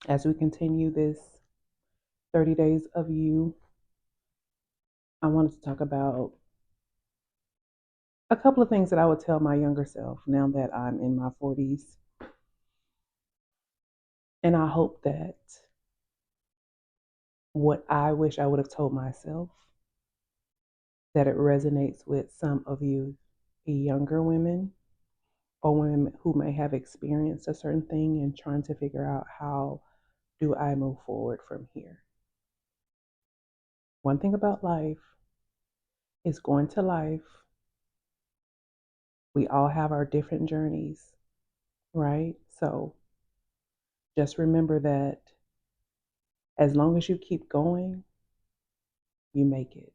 As we continue this 30 days of you, I wanted to talk about a couple of things that I would tell my younger self now that I'm in my 40s. And I hope that what I wish I would have told myself, that it resonates with some of you younger women or women who may have experienced a certain thing and trying to figure out how do I move forward from here. One thing about life is going to life. We all have our different journeys, right? So just remember that as long as you keep going, you make it.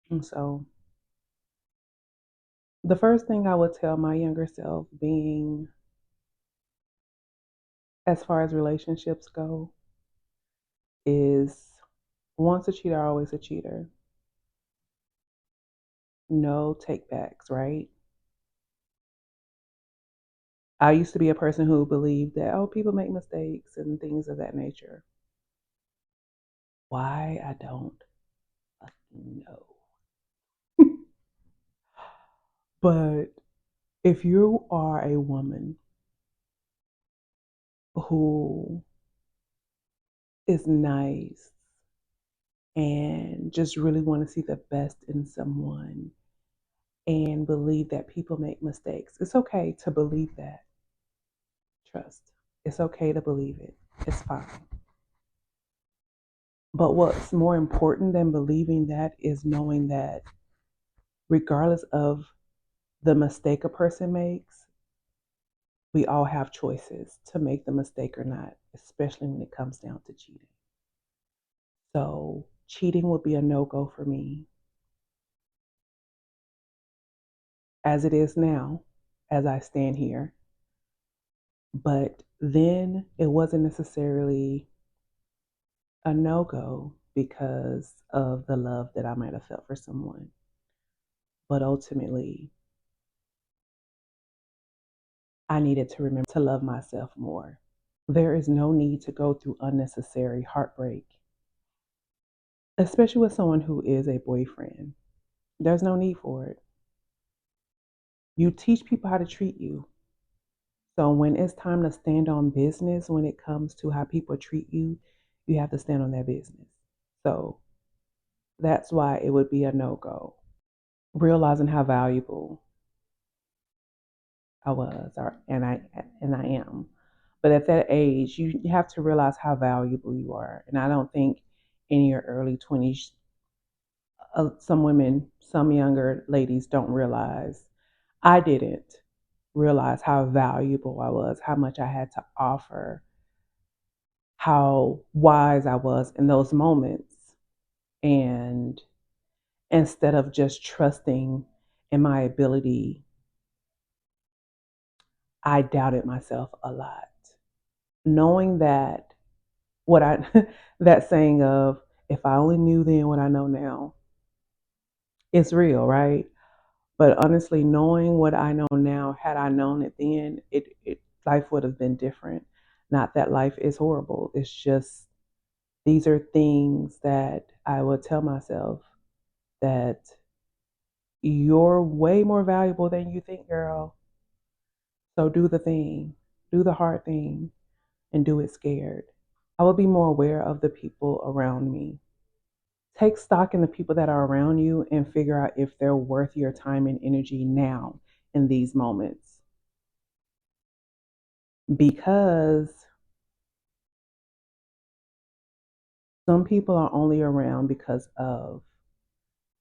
And so the first thing I would tell my younger self, being as far as relationships go, is once a cheater, always a cheater. No take backs, right? I used to be a person who believed that, oh, people make mistakes and things of that nature. Why? I don't fucking know. But if you are a woman who is nice and just really want to see the best in someone and believe that people make mistakes, it's okay to believe that. Trust. It's okay to believe it. It's fine. But what's more important than believing that is knowing that regardless of the mistake a person makes, we all have choices to make the mistake or not, especially when it comes down to cheating. So, cheating would be a no go for me as it is now, as I stand here. But then it wasn't necessarily a no go because of the love that I might have felt for someone. But ultimately, I needed to remember to love myself more. There is no need to go through unnecessary heartbreak, especially with someone who is a boyfriend. There's no need for it. You teach people how to treat you. So when it's time to stand on business, when it comes to how people treat you, you have to stand on that business. So that's why it would be a no go. Realizing how valuable I was, and I am. But at that age, you have to realize how valuable you are. And I don't think in your early 20s, some women, some younger ladies don't realize. I didn't realize how valuable I was, how much I had to offer, how wise I was in those moments. And instead of just trusting in my ability, I doubted myself a lot. Knowing that what I that saying of if I only knew then what I know now, it's real, right? But honestly, knowing what I know now, had I known it then, it life would have been different. Not that life is horrible. It's just these are things that I would tell myself that you're way more valuable than you think, girl. So do the thing, do the hard thing, and do it scared. I will be more aware of the people around me. Take stock in the people that are around you and figure out if they're worth your time and energy now in these moments. Because some people are only around because of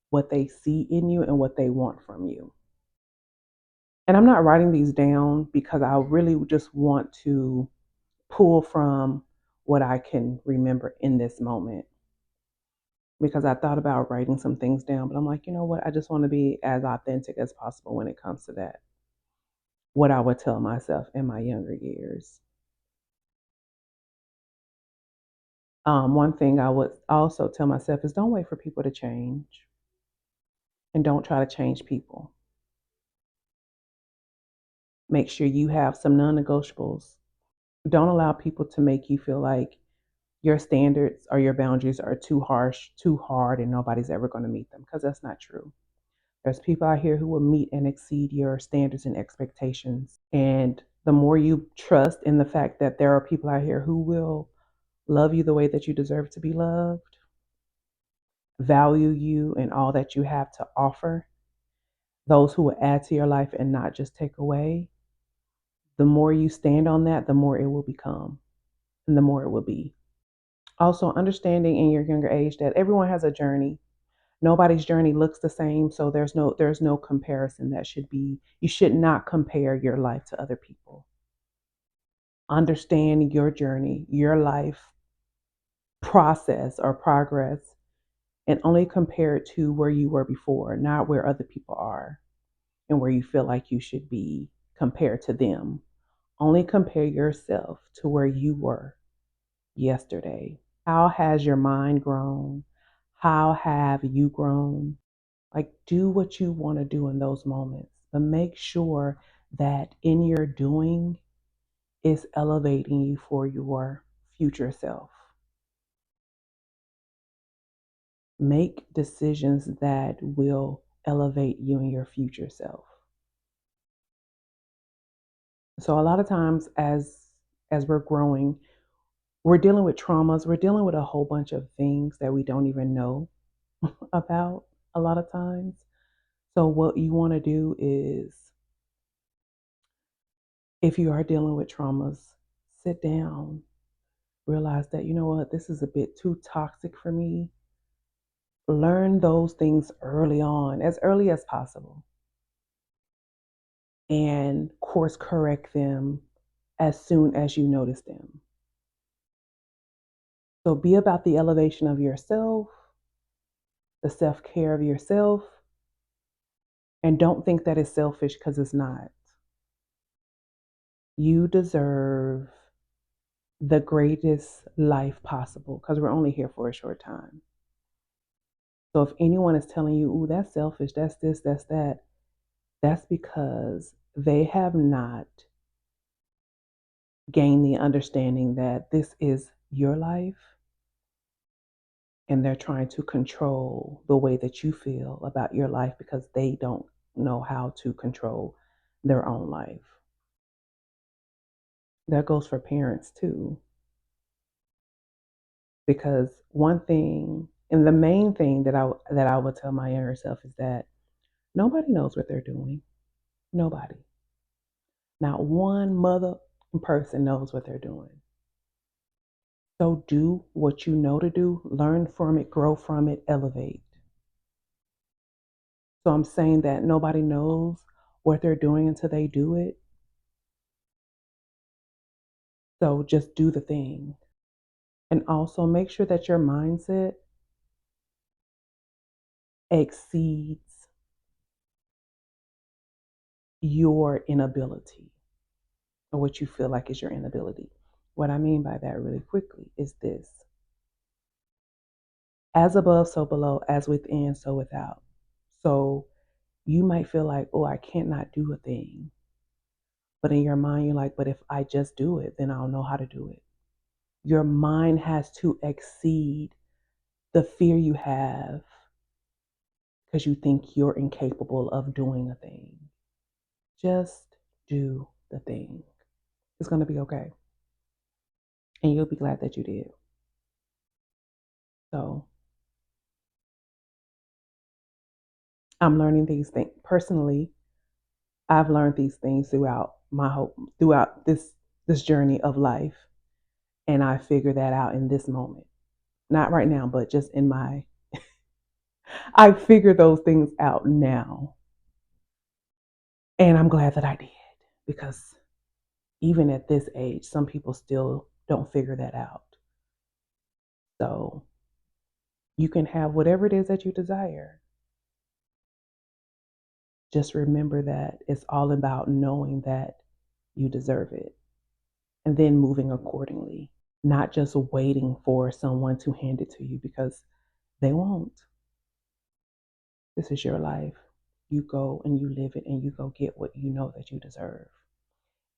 what they see in you and what they want from you. And I'm not writing these down because I really just want to pull from what I can remember in this moment. Because I thought about writing some things down, but I'm like, you know what? I just want to be as authentic as possible when it comes to that. What I would tell myself in my younger years. One thing I would also tell myself is don't wait for people to change and don't try to change people. Make sure you have some non negotiables. Don't allow people to make you feel like your standards or your boundaries are too harsh, too hard, and nobody's ever going to meet them because that's not true. There's people out here who will meet and exceed your standards and expectations. And the more you trust in the fact that there are people out here who will love you the way that you deserve to be loved, value you and all that you have to offer, those who will add to your life and not just take away, the more you stand on that, the more it will become and the more it will be. Also, understanding in your younger age that everyone has a journey. Nobody's journey looks the same, so there's no comparison that should be. You should not compare your life to other people. Understand your journey, your life process or progress, and only compare it to where you were before, not where other people are and where you feel like you should be compared to them. Only compare yourself to where you were yesterday. How has your mind grown? How have you grown? Like, do what you want to do in those moments, but make sure that in your doing is elevating you for your future self. Make decisions that will elevate you and your future self. So a lot of times as we're growing, we're dealing with traumas, we're dealing with a whole bunch of things that we don't even know about a lot of times. So what you want to do is, if you are dealing with traumas, sit down, realize that, you know what, this is a bit too toxic for me. Learn those things early on, as early as possible, and course correct them as soon as you notice them. So be about the elevation of yourself, the self care of yourself, and don't think that it's selfish because it's not. You deserve the greatest life possible because we're only here for a short time. So if anyone is telling you, "Ooh, that's selfish, that's this, that's that," that's because they have not gained the understanding that this is your life and they're trying to control the way that you feel about your life because they don't know how to control their own life. That goes for parents too, because one thing and the main thing that I would tell my younger self is that nobody knows what they're doing. Nobody. Not one mother person knows what they're doing. So do what you know to do, learn from it, grow from it, elevate. So I'm saying that nobody knows what they're doing until they do it. So just do the thing. And also make sure that your mindset exceeds your inability or what you feel like is your inability. What I mean by that really quickly is this: as above, so below, as within, so without. So you might feel like, oh, I can't not do a thing. But in your mind, you're like, but if I just do it, then I'll know how to do it. Your mind has to exceed the fear you have because you think you're incapable of doing a thing. Just do the thing. It's going to be okay. And you'll be glad that you did. So I'm learning these things personally. I've learned these things throughout this journey of life. And I figure that out in this moment. Not right now, but just in my I figure those things out now. And I'm glad that I did because even at this age, some people still don't figure that out. So you can have whatever it is that you desire. Just remember that it's all about knowing that you deserve it and then moving accordingly. not just waiting for someone to hand it to you because they won't. This is your life. You go and you live it and you go get what you know that you deserve.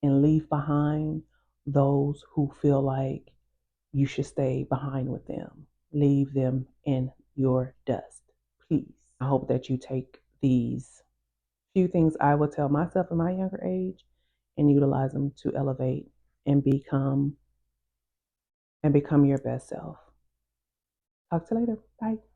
And leave behind those who feel like you should stay behind with them. Leave them in your dust, please. I hope that you take these few things I would tell myself in my younger age and utilize them to elevate and become your best self. Talk to you later. Bye.